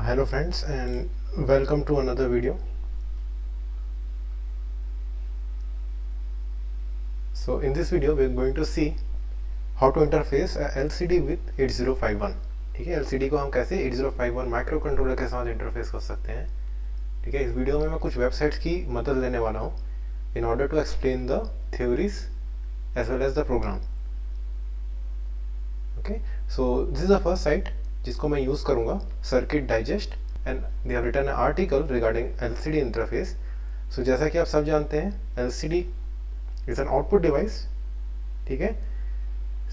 Hello friends, and welcome to another video. So in this video we are going to see how to interface a LCD with 8051. ठीक है, LCD को हम कैसे 8051 micro controller के साथ interface कर सकते हैं. ठीक है, इस वीडियो में मैं कुछ वेबसाइट्स की मदद लेने वाला हूँ in order to explain the theories as well as the program. Okay, so this is the first site जिसको मैं यूज़ करूँगा, circuit digest, and they have written an article regarding LCD interface. So जैसा कि आप सब जानते हैं LCD is an output device. ठीक है,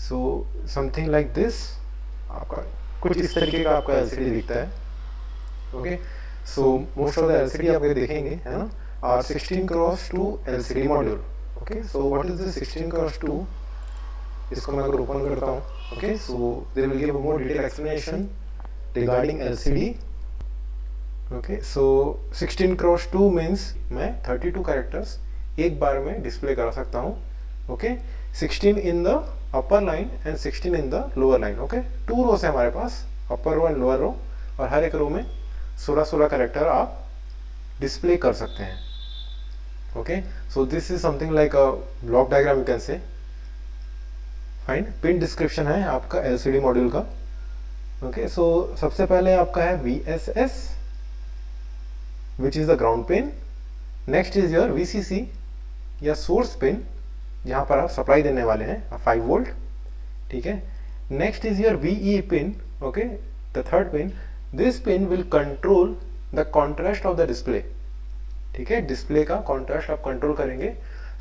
सो समथिंग लाइक दिस, आपका कुछ इस तरीके का आपका LCD दिखता है. Okay, so most of the LCD आप देखेंगे, है ना, are 16x2 LCD module. Okay, so what is the 16x2? इसको मैं अगर ओपन करता हूँ, okay, so they will give more detail explanation regarding LCD. Okay, so 16x2 means मैं 32 कैरेक्टर्स एक बार में डिस्प्ले करा सकता हूँ. Okay, 16 in the upper line and 16 in the lower line. Okay, 2 रोज है हमारे पास, अपर रो एंड लोअर रो, और हर एक रो में 16 कैरेक्टर आप डिस्प्ले कर सकते हैं. Okay, so this is something like a block diagram you can say. Fine, pin description है आपका LCD मॉड्यूल का. ओके, सो सबसे पहले आपका है VSS which is the ground pin. Next is your VCC या सोर्स पिन, जहां पर आप सप्लाई देने वाले हैं 5 वोल्ट. ठीक है, next is your VE pin. Okay, the third pin, this pin will control the contrast of the display. ठीक है, डिस्प्ले का कॉन्ट्रास्ट आप कंट्रोल करेंगे.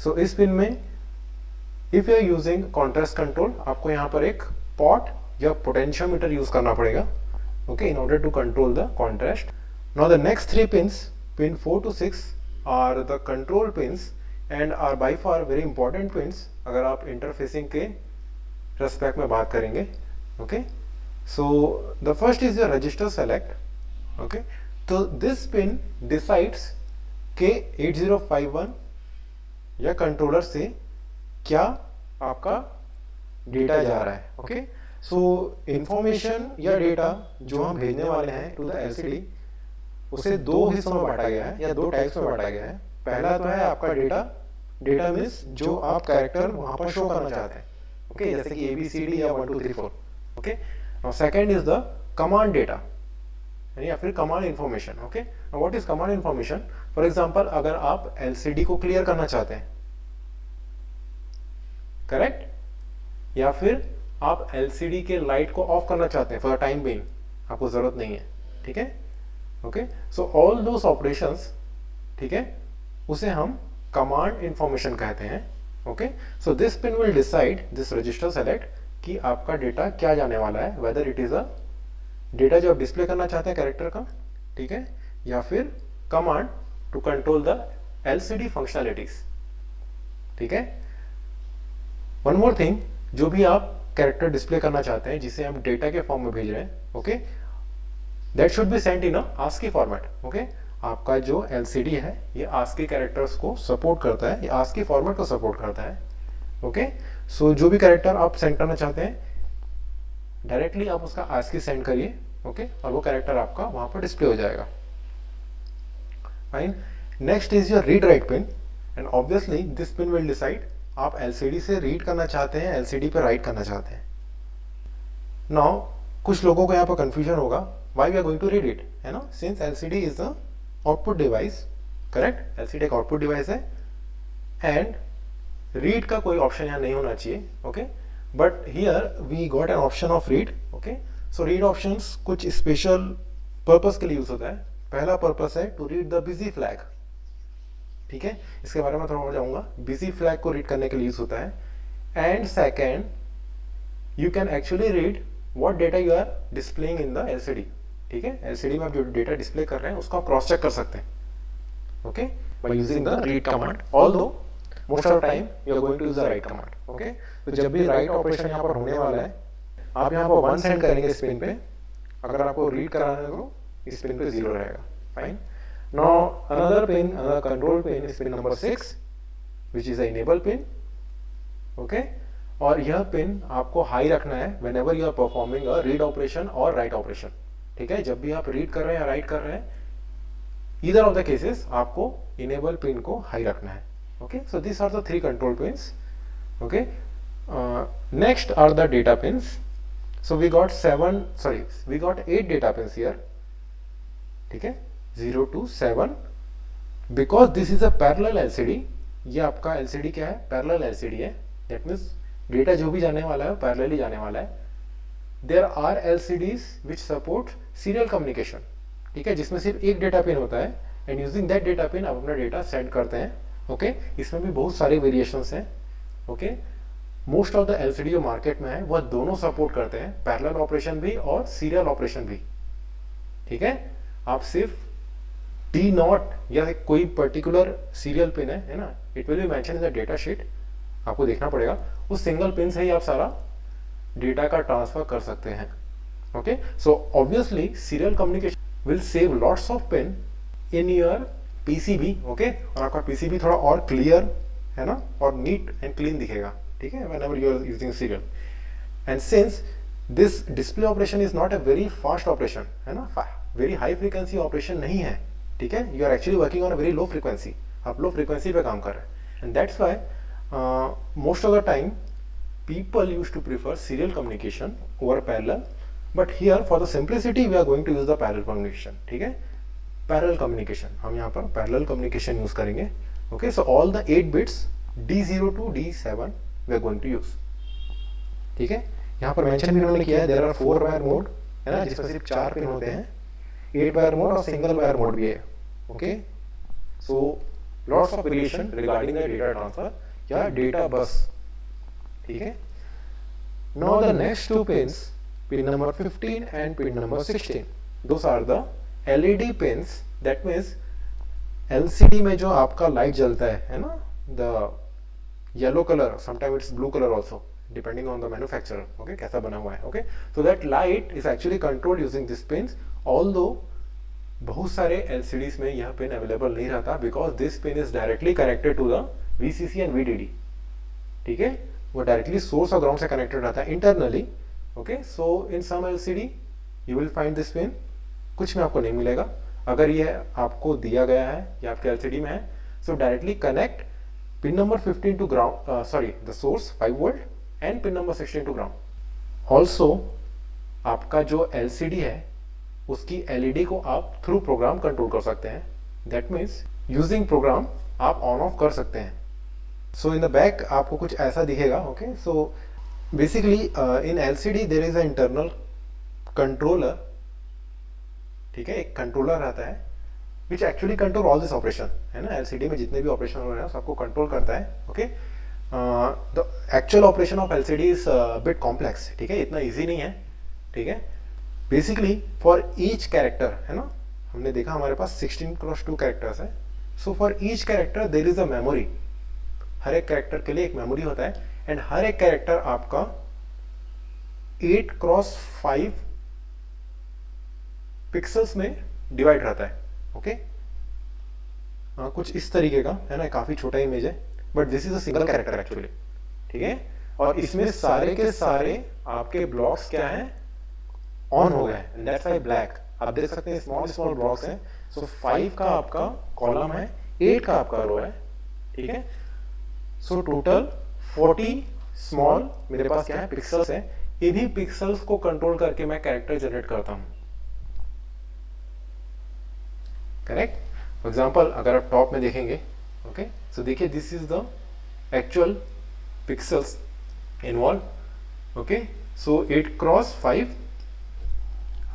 सो इस पिन में if you are using contrast control, आपको यहाँ पर एक पॉट या पोटेंशियोमीटर यूज करना पड़ेगा. Okay, in order to control the contrast. Now the next 3 pins, pin 4 to 6 are the control pins and are by far very important pins अगर आप interfacing के रेस्पेक्ट में बात करेंगे. Okay, so the first is your register select. Okay, तो this pin decides के 8051 या controller से क्या आपका डेटा जा रहा है. ओके, सो इंफॉर्मेशन या डेटा जो हम भेजने वाले हैं टू द LCD, उसे 2 हिस्सों में बांटा गया है या 2 टाइप्स में बांटा गया है. पहला तो है आपका डेटा. डेटा मीन्स जो आप कैरेक्टर वहां पर शो करना चाहते हैं. ओके, जैसे कि ABCD या 1 2 3 4. Okay, now second is the command data या फिर command information. Okay, now what is command information? For example, अगर आप LCD को क्लियर करना चाहते हैं, करेक्ट, या फिर आप LCD के लाइट को ऑफ करना चाहते हैं फॉर टाइम बीइंग, आपको जरूरत नहीं है. ठीक है, okay, so all those operations, ठीक है, उसे हम कमांड इंफॉर्मेशन कहते हैं. Okay, so this pin will decide, this register select, कि आपका डेटा क्या जाने वाला है, whether it is a data जो आप डिस्प्ले करना चाहते हैं कैरेक्टर का, ठीक है, या फिर command to control the LCD functionalities. ठीक है, वन मोर थिंग, जो भी आप कैरेक्टर डिस्प्ले करना चाहते हैं जिसे हम डेटा के फॉर्म में भेज रहे हैं, okay, that should be sent in a ASCII format. Okay, आपका जो LCD है ये ASCII कैरेक्टर्स को सपोर्ट करता है, ये ASCII फॉर्मेट को सपोर्ट करता है. ओके, सो जो भी कैरेक्टर आप सेंड करना चाहते हैं डायरेक्टली आप उसका ASCII सेंड करिए. ओके, और वो कैरेक्टर आपका वहां पर डिस्प्ले हो जाएगा. Fine, next is your read write pin, and obviously this pin will decide आप LCD से रीड करना चाहते हैं, LCD पे राइट करना चाहते हैं. नाउ कुछ लोगों को यहाँ पर कंफ्यूजन होगा, why we are going to read it, है ना, since LCD is the output device. Correct, LCD एक आउटपुट डिवाइस है एंड रीड का कोई ऑप्शन यहाँ नहीं होना चाहिए. Okay, but here we got an option of read. Okay, so read options कुछ स्पेशल पर्पस के लिए यूज होता है. पहला पर्पस है to read the busy flag. ठीक है, इसके बारे में थोड़ा और जाऊंगा. बिजी फ्लैग को रीड करने के लिए यूज होता है. And second, you can actually read what data you are displaying in the LCD. ठीक है, LCD में आप जो डेटा डिस्प्ले कर रहे हैं उसको आप क्रॉस चेक कर सकते हैं. Okay, by using the read command, although most of the time you are going to use the write command. Okay, तो जब भी राइट ऑपरेशन यहाँ पर होने वाला है, आप यहाँ पर 1 सेंड करेंगे इस पिन पे. अगर आपको रीड कराना है तो इस पिन पे 0 रहेगा. Fine, now another pin, another control pin is pin number 6 which is a enable pin. Okay, और यह पिन आपको हाई रखना है whenever you are performing a read operation or write operation. ठीक है, जब भी आप रीड कर रहे हैं या राइट कर रहे हैं, ईदर ऑफ द केसेस आपको इनेबल पिन को हाई रखना है. Okay, so this are the 3 control pins. Okay, next are the data pins. So we got 8 data pins here. ठीक है, 0 to 7. Because this is a parallel LCD, ये आपका LCD क्या है, पैरेलल LCD है. That means डेटा जो भी जाने वाला है पैरेलली जाने वाला है. There are LCDs which support serial communication. ठीक है, जिसमें सिर्फ एक डेटा पिन होता है and using that data pin आप अपना डेटा सेंड करते हैं. ओके, इसमें भी बहुत सारे वेरिएशंस हैं. Okay, most of the LCD जो मार्केट में है वह दोनों सपोर्ट करते हैं, पैरेलल ऑपरेशन भी और सीरियल ऑपरेशन भी. ठीक है, आप सिर्फ D0 या कोई पर्टिकुलर सीरियल पिन है ना, it will be mention in the data sheet, आपको देखना पड़ेगा. उस सिंगल पिन से ही आप सारा डेटा का ट्रांसफर कर सकते हैं. Okay, so obviously serial communication will save lots of pin in your PCB. Okay, और आपका PCB थोड़ा और क्लियर है ना, और नीट एंड क्लीन दिखेगा. ठीक है, whenever you are using serial. And since this display operation is not a very fast operation, है ना, very high frequency operation नहीं है. ठीक है, you are actually working on a very low frequency. आप low frequency पे काम कर रहे हैं. And that's why most of the time people used to prefer serial communication over parallel. But here for the simplicity we are going to use the parallel communication. ठीक है, parallel communication, हम यहाँ पर parallel communication use करेंगे. Okay, so all the 8 bits D0 to D7 we are going to use. ठीक है, यहाँ पर मेंशन भी उन्होंने किया है there are 4 wire mode, है ना, जिसमें सिर्फ 4 पिन होते हैं. 8 wire mode और सिंगल wire mode भी है. Okay, so lots of variation regarding the data transfer या डेटा बस. ठीक है, now the next 2 pins, pin number 15 and pin number 16, those are the LED pins. That means LCD में जो आपका light जलता है ना, द yellow color, sometimes it's blue color also depending on the manufacturer. Okay, कैसा बना हुआ है. Okay, so that light is actually controlled using these pins, although बहुत सारे LCDs में यह पिन अवेलेबल नहीं रहता because this pin is directly connected to the VCC and VDD. ठीक है, वो डायरेक्टली सोर्स और ग्राउंड से कनेक्टेड रहता है internally. Okay, so in some LCD you will find this pin, कुछ में आपको नहीं मिलेगा. अगर यह आपको दिया गया है या आपके LCD में है, so directly connect pin number 15 to ground, the source 5 volt and pin number 16 to ground. Also आपका जो LCD है उसकी LED को आप थ्रू प्रोग्राम कंट्रोल कर सकते हैं. दैट मीन्स यूजिंग प्रोग्राम आप ऑन ऑफ कर सकते हैं. सो इन द बैक आपको कुछ ऐसा दिखेगा. Okay, so basically in LCD there is a internal controller. ठीक है, एक कंट्रोलर रहता है which actually control all this operation, है ना. LCD में जितने भी ऑपरेशन हो रहे हैं सबको कंट्रोल करता है. Okay, the actual operation of LCD is bit complex. ठीक है, इतना इजी नहीं है. ठीक है, बेसिकली फॉर ईच कैरेक्टर, है ना, हमने देखा हमारे पास 16x2 कैरेक्टर्स है. So for each character there is a memory. हर एक कैरेक्टर के लिए एक मेमोरी होता है एंड हर एक कैरेक्टर आपका 8x5 पिक्सल्स में डिवाइड रहता है. ओके, कुछ इस तरीके का है ना, काफी छोटा इमेज है but this is a single character actually. ठीक है, और इसमें सारे के सारे आपके ब्लॉक्स क्या हैं, ऑन हो गए हैं. That's why black. आप देख सकते हैं स्मॉल स्मॉल ब्लॉक्स हैं. सो 5 का आपका कॉलम है, 8 का आपका रो है. ठीक है, सो टोटल 40 स्मॉल मेरे पास क्या है, पिक्सल्स हैं. इन्हीं पिक्सल्स को कंट्रोल करके मैं कैरेक्टर जनरेट करता हूं. करेक्ट. फॉर एग्जाम्पल अगर आप टॉप में देखेंगे, ओके, सो देखिए this is the actual pixels involve. Okay, so 8x5.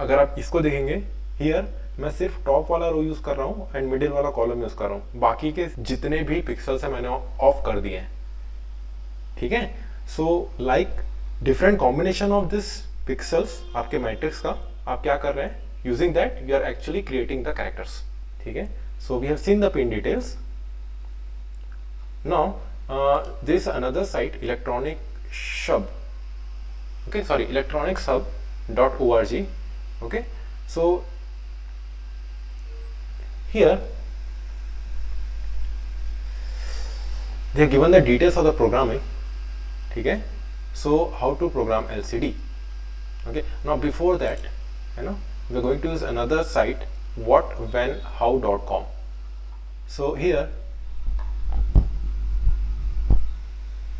अगर आप इसको देखेंगे हियर, मैं सिर्फ टॉप वाला रो यूज कर रहा हूँ एंड मिडिल वाला कॉलम यूज कर रहा हूँ. बाकी के जितने भी पिक्सल्स है मैंने ऑफ कर दिए हैं. ठीक है, so like different combination of this pixels आपके मैट्रिक्स का आप क्या कर रहे हैं, using that you are actually creating the characters. ठीक है, so we have seen the pin details. Now there is another site, electronic sub. Okay, sorry, electronicsub.org. Okay, so here they have given the details of the programming. ठीक है, so how to program LCD. Okay, now before that, you know, we are going to use another site, whatwhenhow.com. So here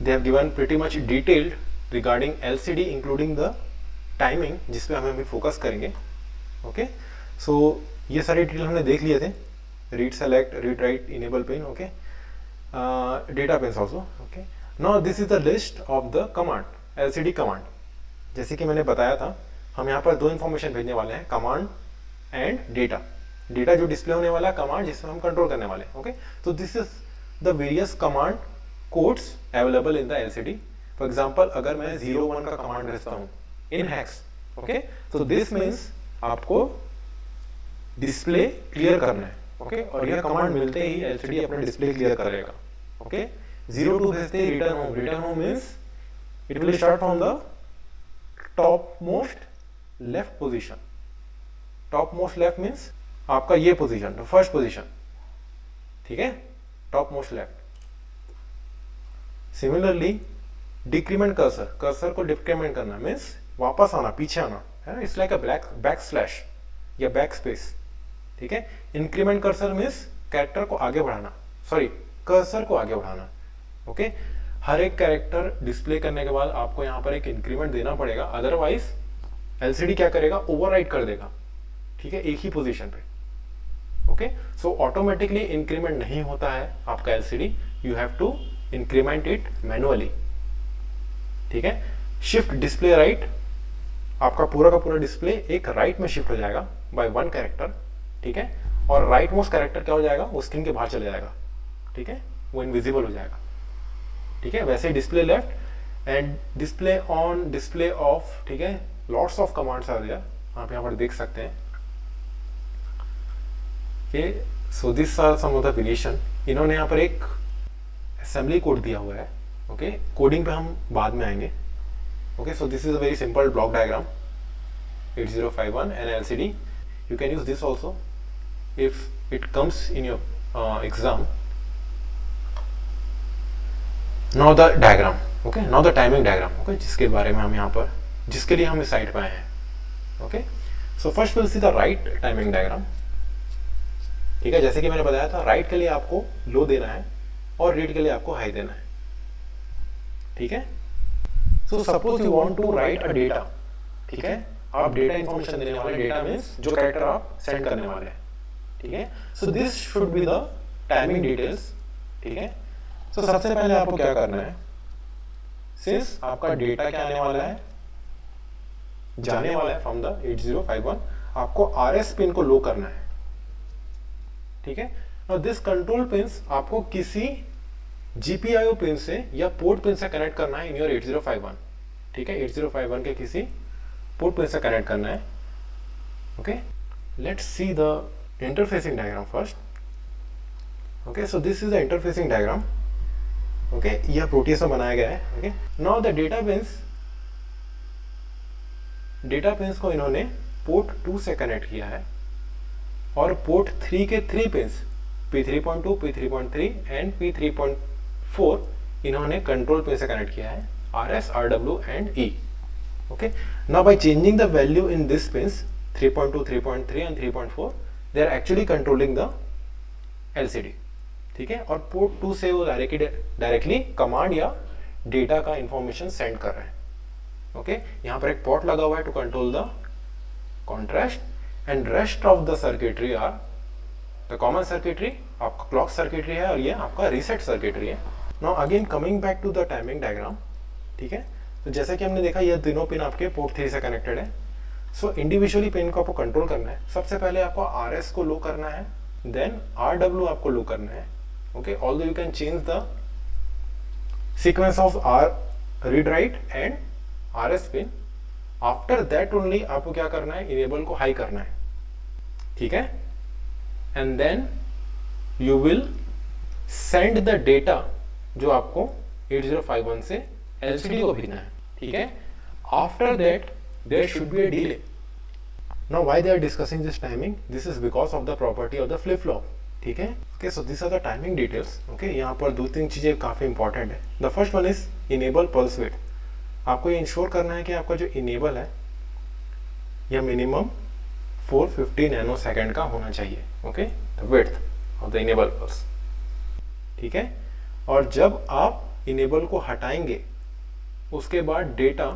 they have given pretty much detailed regarding LCD including the timing, जिस पे हमें अभी focus करेंगे. Okay, सो ये सारे detail हमने देख लिए थे. Read select, read write, enable pin, okay, data pins also. Okay, now this is the list of the command, LCD command. जैसे कि मैंने बताया था, हम यहाँ पर दो इन्फॉर्मेशन भेजने वाले हैं, कमांड एंड डेटा. डेटा जो डिस्प्ले होने वाला है, कमांड जिसमें हम कंट्रोल करने वाले हैं. ओके, तो this is the various command codes available in the LCD. For example, अगर मैं 01 का कमांड भेजता हूँ इन हेक्स, ओके, तो दिस मीन्स आपको डिस्प्ले क्लियर करना है. ओके, और यह कमांड मिलते ही LCD अपना डिस्प्ले क्लियर करेगा. ओके, 02 भेजते ही return home. Return home means it will start from the top most left position. Top most left means आपका ये पोजीशन, फर्स्ट पोजीशन. ठीक है, top most left. Similarly decrement cursor, cursor को decrement करना means वापस आना, पीछे आना है. It's like a back slash या बैक स्पेस. ठीक है, इंक्रीमेंट कर्सर मीन्स कैरेक्टर को आगे बढ़ाना, सॉरी कर्सर को आगे बढ़ाना. ओके, हर एक कैरेक्टर डिस्प्ले करने के बाद आपको यहाँ पर एक इंक्रीमेंट देना पड़ेगा, अदरवाइज LCD क्या करेगा, ओवरराइड कर देगा. ठीक है, एक ही पोजीशन पे. ओके, सो ऑटोमेटिकली इंक्रीमेंट नहीं होता है आपका LCD, you have to increment it manually. ठीक है, शिफ्ट डिस्प्ले राइट, आपका पूरा का पूरा डिस्प्ले एक राइट में शिफ्ट हो जाएगा बाय वन कैरेक्टर. ठीक है, और राइट मोस्ट कैरेक्टर क्या हो जाएगा, वो स्क्रीन के बाहर चले जाएगा. ठीक है, वो इनविजिबल हो जाएगा. ठीक है, वैसे ही display left and display on, display off. ठीक है, lots of commands are there, आप यहाँ पर देख सकते हैं. So this are some of the variation. इन्होंने यहाँ पर एक असेंबली कोड दिया हुआ है. ओके, कोडिंग पे हम बाद में आएंगे. Okay, so this is a very simple block diagram, 8051 and LCD. You can use this also if it comes in your exam. Now the diagram, okay, now the timing diagram, okay, जिसके बारे में हम यहाँ पर, जिसके लिए हम इस साइट पे आए हैं. Okay, so first will see the right timing diagram. ठीक है, जैसे कि मैंने बताया था, राइट के लिए आपको लो देना है और रीड के लिए आपको हाई देना है. ठीक है, so suppose you want to write a data. ठीक है, आप डेटा इंफॉर्मेशन देने वाले, डेटा मींस जो कैरेक्टर आप सेंड करने वाले हैं. ठीक है, so this should be the timing details. ठीक है, सो सबसे पहले आपको क्या करना है, सिंस आपका डेटा क्या आने वाला है, जाने वाला है फ्रॉम द 8051, आपको RS पिन को लो करना है. ठीक है, और दिस कंट्रोल पिन्स आपको किसी GPIO पिन से या पोर्ट पिन से कनेक्ट करना है इन योर 8051. ठीक है, 8051 के किसी पोर्ट पिन से कनेक्ट करना है. Okay, let's see the interfacing diagram first. Okay, so this is the interfacing diagram. Okay, यह प्रोटियस में बनाया गया है. Okay, now the data pins को इन्होंने पोर्ट 2 से कनेक्ट किया है और पोर्ट 3 के 3 pins P3.2, P3.3 and P3.4 इन्होंने कंट्रोल पिन से कनेक्ट किया है, RS, RW and E. Okay, now by changing the value in this pins 3.2, 3.3 and 3.4, they are actually controlling the LCD. ठीक है, और पोर्ट 2 से वो डायरेक्टली कमांड या डेटा का इंफॉर्मेशन सेंड कर रहे हैं. ओके, यहाँ पर एक पोर्ट लगा हुआ है to control the contrast and rest of the circuitry are the common circuitry. आपका क्लॉक सर्किटरी है और ये आपका रीसेट सर्किटरी है. Now again coming back to the timing diagram. ठीक है, तो जैसे कि हमने देखा, ये तीनों पिन आपके पोर्ट 3 से कनेक्टेड है. सो इंडिविजुअली पिन को आपको कंट्रोल करना है. सबसे पहले आपको RS को लो करना है, देन RW आपको लो करना है. Okay, although you can change the sequence of read write and RS pin. After that only आपको क्या करना है, इनेबल को हाई करना है. ठीक है, and then you will send the data जो आपको 8051 से LCD को भेजना है. ठीक है, after that there should be a delay. Now why they are discussing this timing, this is because of the property of the flip flop. ठीक है, okay, so this are the timing details. Okay, यहाँ पर 2-3 चीजें काफी important है. The first one is enable pulse width. आपको ये ensure करना है कि आपका जो इनेबल है यह मिनिमम 450 नैनो सेकेंड का होना चाहिए, okay, the width of the enable pulse, ठीक है। और जब आप इनेबल को हटाएंगे उसके बाद डेटा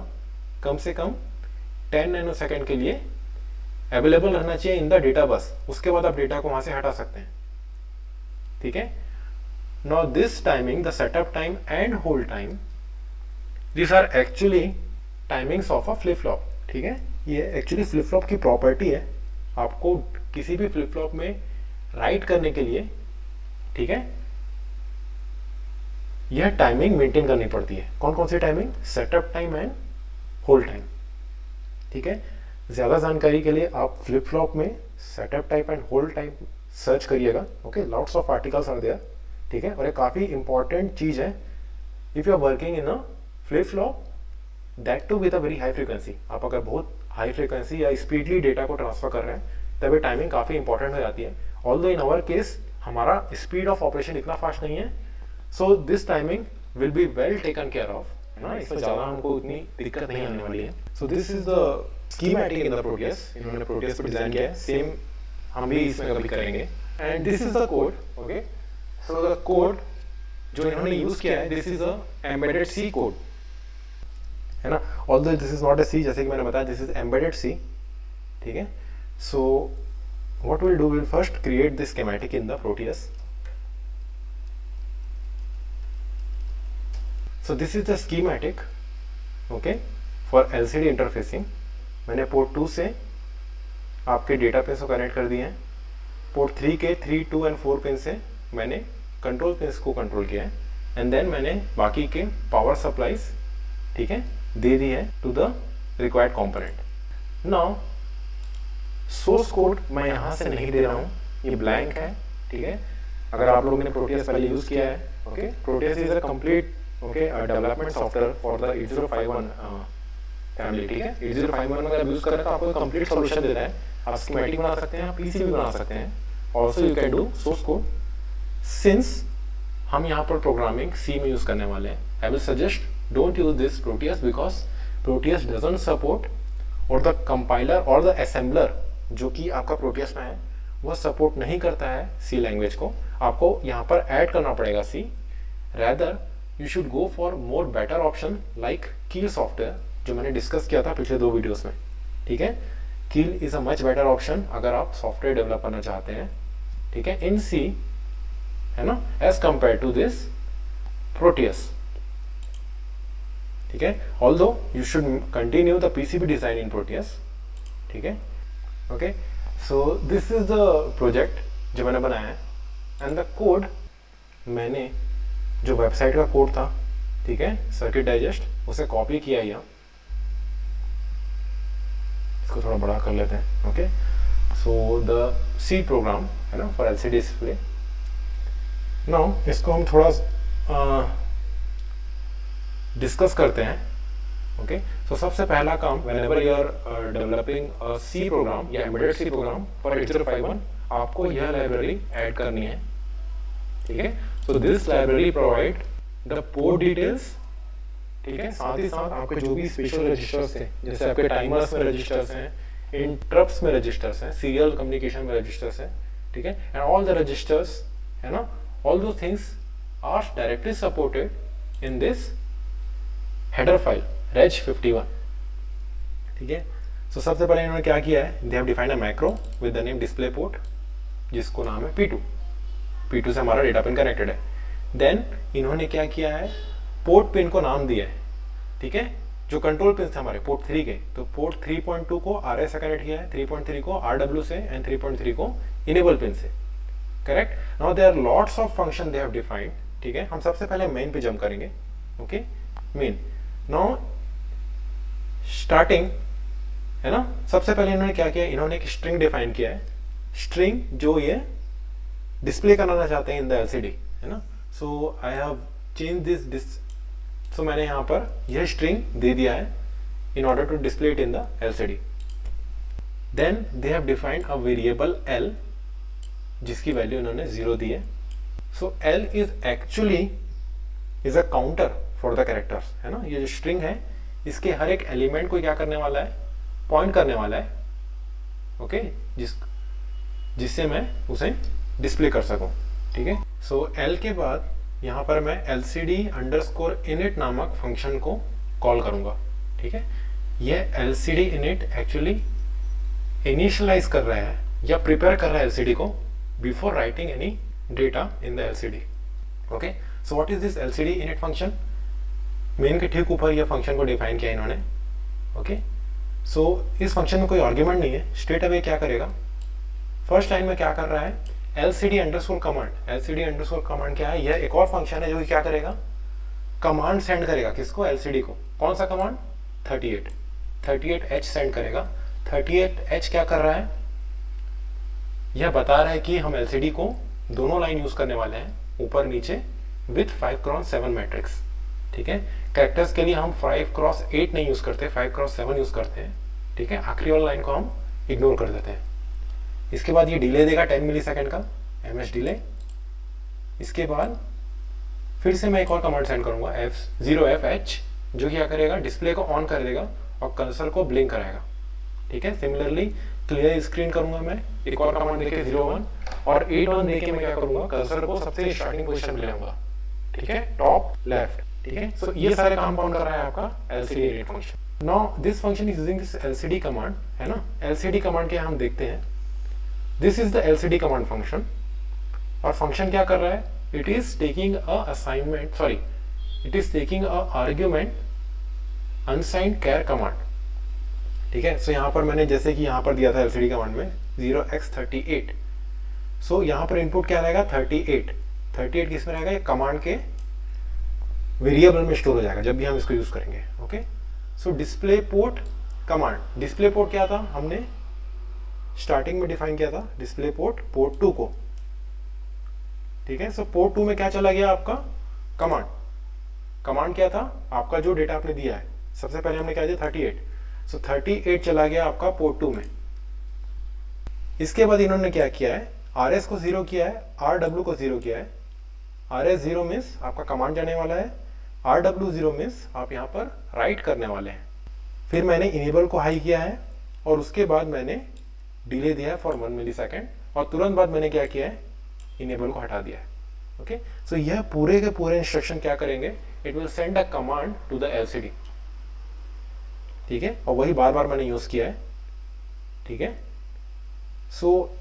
कम से कम 10 नैनो सेकेंड के लिए अवेलेबल रहना चाहिए इन द डेटा बस, उसके बाद आप डेटा को वहां से हटा सकते हैं, ठीक है। Now this timing, the setup time and hold time, this are actually timings of a flip flop, ठीक है। ये एक्चुअली फ्लिप फ्लॉप की प्रॉपर्टी है, आपको किसी भी फ्लिप फ्लॉप में राइट करने के लिए, ठीक है, यह टाइमिंग मेंटेन करनी पड़ती है। कौन कौन सी timing? Setup time and hold time, ठीक है। ज्यादा जानकारी के लिए आप फ्लिप फ्लॉप में setup time and hold time search करिएगा, okay, lots of articles are there, ठीक है। और ये काफी इंपॉर्टेंट चीज है if you are working in a flip flop, that too with a very high frequency. आप अगर बहुत हाई फ्रीक्वेंसी या स्पीडली डेटा को ट्रांसफर कर रहे हैं तब ये टाइमिंग काफी इंपॉर्टेंट हो जाती है। ऑल्दो इन आवर केस हमारा स्पीड ऑफ ऑपरेशन इतना फास्ट नहीं है, so this timing will be well taken care of, है ना, इसमें ज्यादा हमको इतनी दिक्कत नहीं आने वाली है। So this is the schematic in the Proteus, इन्होंने प्रोटियस को डिजाइन किया है, सेम हम भी इसमें कभी करेंगे। And this is the code, okay, so the code जो इन्होंने यूज किया है, this is a embedded C code, है ना। Although this is not a C, जैसे कि मैंने बताया दिस इज एम्बेडेड सी, ठीक है। So what will do, will first create this schematic in the Proteus. So this is the schematic, okay, for LCD interfacing। मैंने port 2 से आपके data pin को कनेक्ट कर दिए हैं, पोर्ट 3 के 3, 2 एंड 4 पिन से मैंने कंट्रोल पिन को कंट्रोल किया है, एंड देन मैंने बाकी के पावर सप्लाईज, ठीक है, दे दी है to the required component. Now source code मैं यहाँ से नहीं दे रहा हूँ, ये ब्लैंक है, ठीक है। अगर आप लोगों ने प्रोटियस पहले यूज किया है, okay, Proteus is a complete development software for the 8051 family, ठीक है। 8051 अगर यूज कर रहे हैं तो आपको कंप्लीट सॉल्यूशन देता है, आप स्कीमेटिक बना सकते हैं, आप पीसीबी बना सकते हैं, also you can do source code. Since हम यहाँ पर प्रोग्रामिंग सी में यूज करने वाले हैं, I will suggest don't use this Proteus, because Proteus doesn't support, और द कंपाइलर और द असेंबलर जो कि आपका प्रोटियस में है वह सपोर्ट नहीं करता है सी लैंग्वेज को। आपको यहाँ पर ऐड करना पड़ेगा सी, rather you should go for more better option like Keel software, जो मैंने डिस्कस किया था पिछले 2 वीडियोस में, ठीक है। Keel is a much better option अगर आप सॉफ्टवेयर डेवलप करना चाहते हैं, ठीक है, इन सी, है ना, as compared to this Proteus, ठीक है। although you should continue the PCB design in Proteus, ठीक है, okay। so this is the project जो मैंने बनाया है, and the code मैंने जो वेबसाइट का कोड था, ठीक है, सर्किट डाइजेस्ट, उसे कॉपी किया यहाँ, इसको थोड़ा बड़ा कर लेते हैं, okay. So the C program, है ना, फॉर एलसीडी डिस्प्ले। नाउ इसको हम थोड़ा डिस्कस करते हैं, ओके। सो सबसे पहला काम, whenever you are developing a C program या एम्बेडेड सी प्रोग्राम फॉर 8051, आपको यह लाइब्रेरी ऐड करनी है, ठीक है। So this library provide the port details, ठीक है, साथ ही साथ आपके जो भी स्पेशल रजिस्टर्स हैं, जैसे आपके टाइमर्स में रजिस्टर्स हैं, इंटरप्ट्स में रजिस्टर्स हैं, सीरियल कम्युनिकेशन में रजिस्टर्स हैं, ठीक है, एंड ऑल द रजिस्टर्स, है ना, all two things are directly supported in this header file reg51, ठीक है। सो सबसे पहले इन्होंने क्या किया है, दे have defined a macro with the name display port, जिसको नाम है P2 से हमारा डेटा पिन कनेक्टेड है। देन इन्होंने क्या किया है, पोर्ट पिन को नाम दिया है, ठीक है, जो कंट्रोल पिन थे हमारे पोर्ट 3 के, तो पोर्ट 3.2 को RS से कनेक्ट किया है, 3.3 को RW से, एंड 3.3 को इनेबल पिन से, correct. Now there are lots of function they have defined, ठीक है। हम सबसे पहले मेन पे जंप करेंगे, ओके, मेन। नाउ स्टार्टिंग, है ना, सबसे पहले इन्होंने क्या किया, इन्होंने एक स्ट्रिंग डिफाइन किया है, स्ट्रिंग जो ये डिस्प्ले कराना चाहते हैं इन द एलसीडी, है ना। So I have change this, so मैंने यहाँ पर यह स्ट्रिंग दे दिया है in order to display it in the LCD. Then they have defined a variable L, जिसकी वैल्यू इन्होंने 0 दी है। So L is actually is a counter for the characters, है ना। ये जो स्ट्रिंग है इसके हर एक एलिमेंट को क्या करने वाला है, पॉइंट करने वाला है ओके, जिससे मैं उसे डिस्प्ले कर सकूं। ठीक है, सो एल के बाद यहाँ पर मैं LCD_init नामक फंक्शन को कॉल करूँगा। ठीक है, यह LCD init एक्चुअली इनिशियलाइज कर रहा है या प्रिपेयर कर रहा है LCD को before writing any data in the LCD। Okay, so what is this LCD init function? Main के ठीक ऊपर यह फंक्शन को डिफाइन किया इन्होंने। ओके, सो इस फंक्शन में कोई आर्ग्यूमेंट नहीं है, स्ट्रेट अवे क्या करेगा, फर्स्ट लाइन में क्या कर रहा है, LCD_command। LCD_command क्या है, यह एक और फंक्शन है जो कि क्या करेगा, कमांड सेंड करेगा। किसको? LCD को। कौन सा कमांड? 38H सेंड करेगा। 38H क्या कर रहा है, यह बता रहा है कि हम LCD को दोनों लाइन यूज करने वाले हैं, ऊपर नीचे विथ 5x7 मैट्रिक्स। ठीक है, कैरेक्टर्स के लिए हम 5x8 नहीं यूज करते, 5x7 यूज करते हैं। ठीक है, आखिरी वाली लाइन को हम इग्नोर कर देते हैं। इसके बाद ये डिले देगा 10 मिलीसेकंड का, MS डिले। इसके बाद फिर से मैं एक और कमांड सेंड करूंगा, F0FH, जो क्या करेगा, डिस्प्ले को ऑन कर देगा और कर्सर को ब्लिंक कराएगा। ठीक है, सिमिलरली क्लियर स्क्रीन करूंगा मैं, एक और कमांड देके 01 और 81 देके मैं क्या करूंगा, कर्सर को सबसे स्टार्टिंग पोजीशन में ले आऊंगा। ठीक है, टॉप लेफ्ट। ठीक है, सो ये सारे कंपाउंड कर रहा है आपका LCD init function. Now this function is using this LCD command, है ना। LCD कमांड के हम देखते हैं, this is the LCD command function. और फंक्शन क्या कर रहा है, it is taking a assignment, sorry, it is taking a argument unsigned char command. ठीक है, सो यहाँ पर मैंने जैसे कि यहाँ पर दिया था LCD कमांड में 0x38, सो यहाँ पर इनपुट क्या रहेगा, 38 किस में रहेगा, ये कमांड के वेरिएबल में स्टोर हो जाएगा जब भी हम इसको यूज करेंगे। ओके, सो display port command, display port क्या था, हमने स्टार्टिंग में डिफाइन किया था, डिस्प्ले पोर्ट पोर्ट 2 को। ठीक है, सो पोर्ट 2 में क्या चला गया आपका, कमांड क्या था आपका, जो डेटा आपने दिया है, सबसे पहले हमने क्या दिया 38, सो 38 चला गया आपका पोर्ट 2 में। इसके बाद इन्होंने क्या किया है, RS को 0 किया है, RW को 0 किया है। RS 0 मीन्स आपका कमांड जाने वाला है, RW 0 मीन्स आप यहाँ पर राइट करने वाले हैं। फिर मैंने इनेबल को हाई किया है और उसके बाद मैंने डिले दिया है फॉर 1 मिलीसेकंड और तुरंत बाद मैंने क्या किया है, इनेबल को हटा दिया है। ओके, सो यह पूरे के पूरे इंस्ट्रक्शन क्या करेंगे, it will send a command to the LCD। ठीक है, और वही बार बार मैंने यूज किया है। ठीक है, सो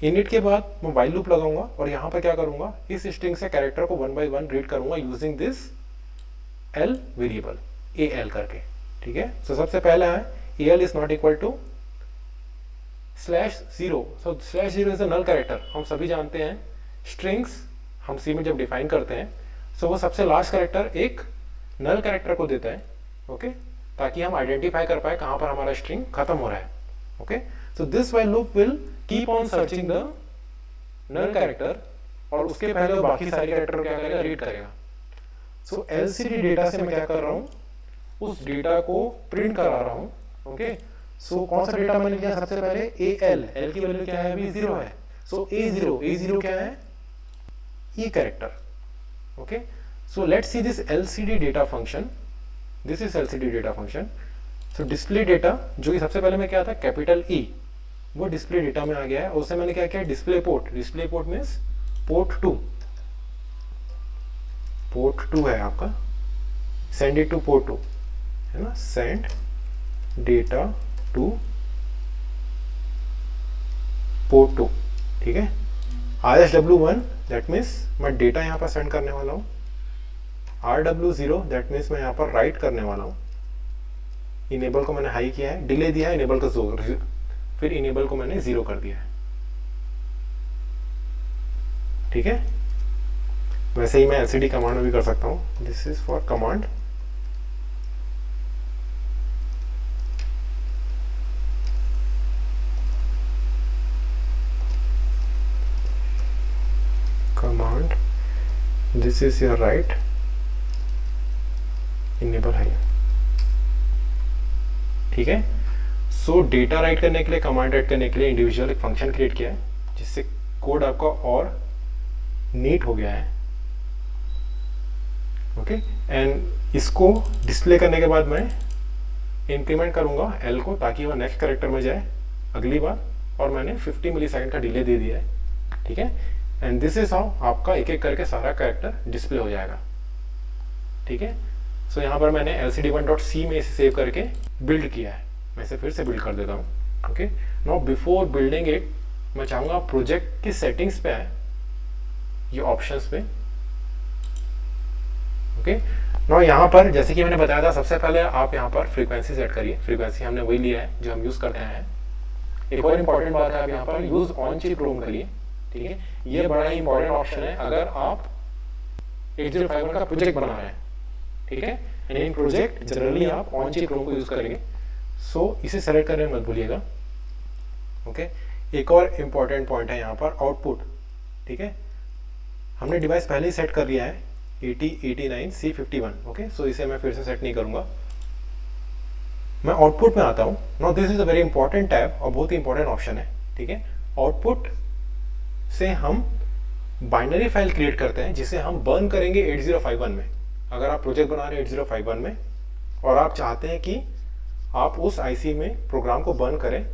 इनिट के बाद मैं व्हाइल लूप लगाऊंगा और यहाँ पर क्या करूंगा, इस स्ट्रिंग से कैरेक्टर को 1 by 1 रीड करूंगा using this L variable AL करके। ठीक है, सो सबसे पहला है AL is not equal to /0। So /0 is a null character. हम सभी जानते हैं स्ट्रिंग्स हम C में जब डिफाइन करते हैं, सो वो सबसे लास्ट कैरेक्टर एक नल कैरेक्टर को देता है। ओके, ताकि हम आइडेंटिफाई कर पाए कहां पर हमारा स्ट्रिंग खत्म हो रहा है। Okay, so this while loop will keep on searching the null character और उसके पहले वो बाकी सारे कैरेक्टर क्या करेगा, रीड करेगा। सो LCD डेटा से मैं क्या कर रहा हूं, उस डेटा को प्रिंट करा रहा हूं। ओके, सो कौन सा डेटा मैंने लिया, सबसे पहले L की वैल्यू क्या है, अभी 0 है। सो A0 क्या है, ये character. Okay, so let's see this LCD data function, this is LCD data function. So display data, जो कि सबसे पहले में क्या था, कैपिटल E, वो डिस्प्ले डेटा में आ गया है। उससे मैंने क्या किया, डिस्प्ले पोर्ट मीन्स पोर्ट 2 है आपका, सेंड इट टू पोर्ट 2, है ना, सेंड डेटा टू पोर्ट 2। ठीक है, RSW1 दैट मीन्स मैं डेटा यहाँ पर सेंड करने वाला हूँ, RW0 दैट मीन्स मैं यहाँ पर राइट करने वाला हूँ। इनेबल को मैंने हाई किया है, डिले दिया है, इनेबल को 0, फिर इनेबल को मैंने 0 कर दिया है। ठीक है, वैसे ही मैं LCD कमांड में भी कर सकता हूँ, this is for command. This is your right, enable high. ठीक है, सो डेटा राइट करने के लिए, कमांड राइट करने के लिए इंडिविजुअल एक फंक्शन क्रिएट किया है, जिससे कोड आपका और नीट हो गया है। ओके, एंड इसको डिस्प्ले करने के बाद मैं इंक्रीमेंट करूंगा L को, ताकि वह नेक्स्ट कैरेक्टर में जाए अगली बार, और मैंने 50 मिली सेकेंड का डिले दे दिया है, ठीक है। एंड दिस इज हाउ आपका एक एक करके सारा कैरेक्टर डिस्प्ले हो जाएगा, ठीक है। सो यहाँ पर मैंने lcd1.c में इसे सेव करके बिल्ड किया है। मैं इसे फिर से बिल्ड कर देता हूँ, okay. Now before building it, मैं चाहूँगा प्रोजेक्ट की सेटिंग्स पे आए, ये ऑप्शंस पे, ओके। नाउ यहाँ पर जैसे कि मैंने बताया था, सबसे पहले आप यहाँ पर फ्रीक्वेंसी सेट करिए। फ्रीक्वेंसी हमने वही लिया है जो हम यूज़ करते हैं। एक और इम्पॉर्टेंट बात है, आप यहाँ पर यूज ऑन चिप रोम करिए, ठीक है। ये बड़ा ही इंपॉर्टेंट ऑप्शन है अगर आप 8051 का प्रोजेक्ट बना रहे हैं, ठीक है। एंड इन प्रोजेक्ट जनरली आप ऑन चिप रोम को यूज करेंगे, सो इसे सेलेक्ट करने मत भूलिएगा, ओके। एक और इम्पॉर्टेंट पॉइंट है यहाँ पर आउटपुट, ठीक है। हमने डिवाइस पहले ही सेट कर लिया है 8089C51, ओके। सो इसे मैं फिर से सेट नहीं करूंगा। मैं आउटपुट में आता हूँ। Now this is a very important tab और बहुत ही इंपॉर्टेंट ऑप्शन है, ठीक है। आउटपुट से हम बाइनरी फाइल क्रिएट करते हैं जिसे हम बर्न करेंगे 8051 में। अगर आप प्रोजेक्ट बना रहे हैं 8051 में और आप चाहते हैं कि आप उस आईसी में प्रोग्राम को बर्न करें,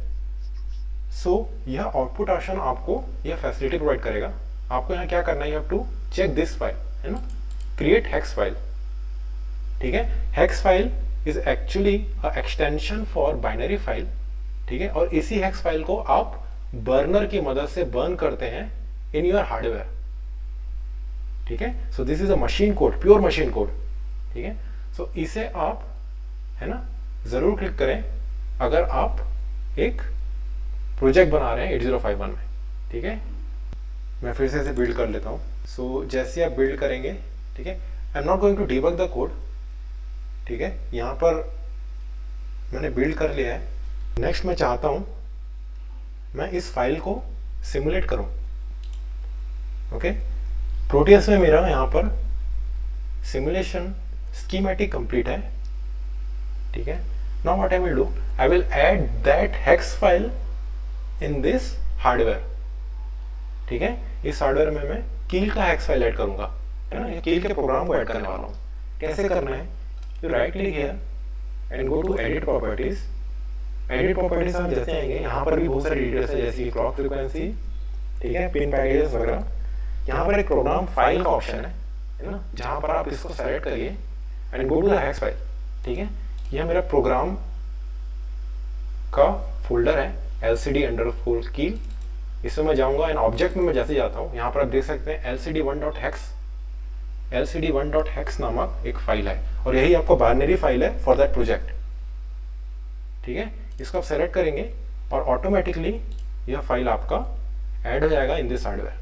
सो यह आउटपुट ऑप्शन आपको यह फैसिलिटी प्रोवाइड करेगा। आपको यहाँ क्या करना है, you have to check this file, है ना, क्रिएट हेक्स फाइल, ठीक है। Hex file is actually a extension for binary file, ठीक है। और इसी हेक्स फाइल को आप बर्नर की मदद से बर्न करते हैं इन योर हार्डवेयर, ठीक है। So this is a machine code, pure machine code, ठीक है। सो इसे आप, है ना, जरूर क्लिक करें अगर आप एक प्रोजेक्ट बना रहे हैं 8051 में, ठीक है। मैं फिर से इसे बिल्ड कर लेता हूँ। सो जैसे आप बिल्ड करेंगे, ठीक है, I am not going to debug the code, ठीक है। यहाँ पर मैंने बिल्ड कर लिया है। नेक्स्ट मैं चाहता हूँ मैं इस फाइल को सिमुलेट करूँ, ओके। प्रोटियस में मेरा यहाँ पर सिमुलेशन स्कीमेटिक कंप्लीट है, ठीक है। Now what I will do, I will add that hex file in this hardware, ठीक है। इस हार्डवेयर में मैं कील का हेक्स फाइल ऐड करूंगा, है ना। कील के प्रोग्राम को ऐड करने वाला हूँ। कैसे करना है, you right click here and go to edit properties. Edit properties हम जैसे आएंगे, यहाँ पर भी बहुत सारी डिटेल्स है, जैसे क्लॉक फ्रीक्वेंसी, ठीक है, पिन पैकेजेस वगैरह। यहाँ पर एक प्रोग्राम फाइल का ऑप्शन है ना, जहाँ पर आप इसको सेलेक्ट करिए and go to the hex file, ठीक है। यह मेरा प्रोग्राम का फोल्डर है lcd_कील। इसमें मैं जाऊंगा एंड ऑब्जेक्ट में मैं जैसे जाता हूँ, यहाँ पर आप देख सकते हैं lcd1.hex नामक एक फाइल है और यही आपको बाइनरी फाइल है फॉर दैट प्रोजेक्ट, ठीक है। इसको आप सेलेक्ट करेंगे और ऑटोमेटिकली यह फाइल आपका ऐड हो जाएगा इन दिस हार्डवेयर,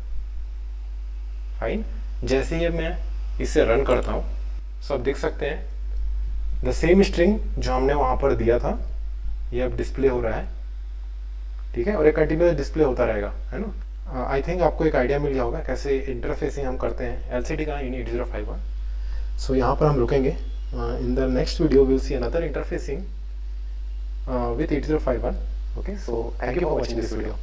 फाइन। जैसे ही मैं इसे रन करता हूँ, सो आप देख सकते हैं द सेम स्ट्रिंग जो हमने वहाँ पर दिया था ये अब डिस्प्ले हो रहा है, ठीक है। और एक कंटिन्यूअस डिस्प्ले होता रहेगा, है ना। आई थिंक आपको एक आइडिया मिल गया होगा कैसे इंटरफेसिंग हम करते हैं एलसीडी का इन 8051। सो यहाँ पर हम रुकेंगे। In the next video will see another interfacing with 8051, okay. So thank you for watching this video.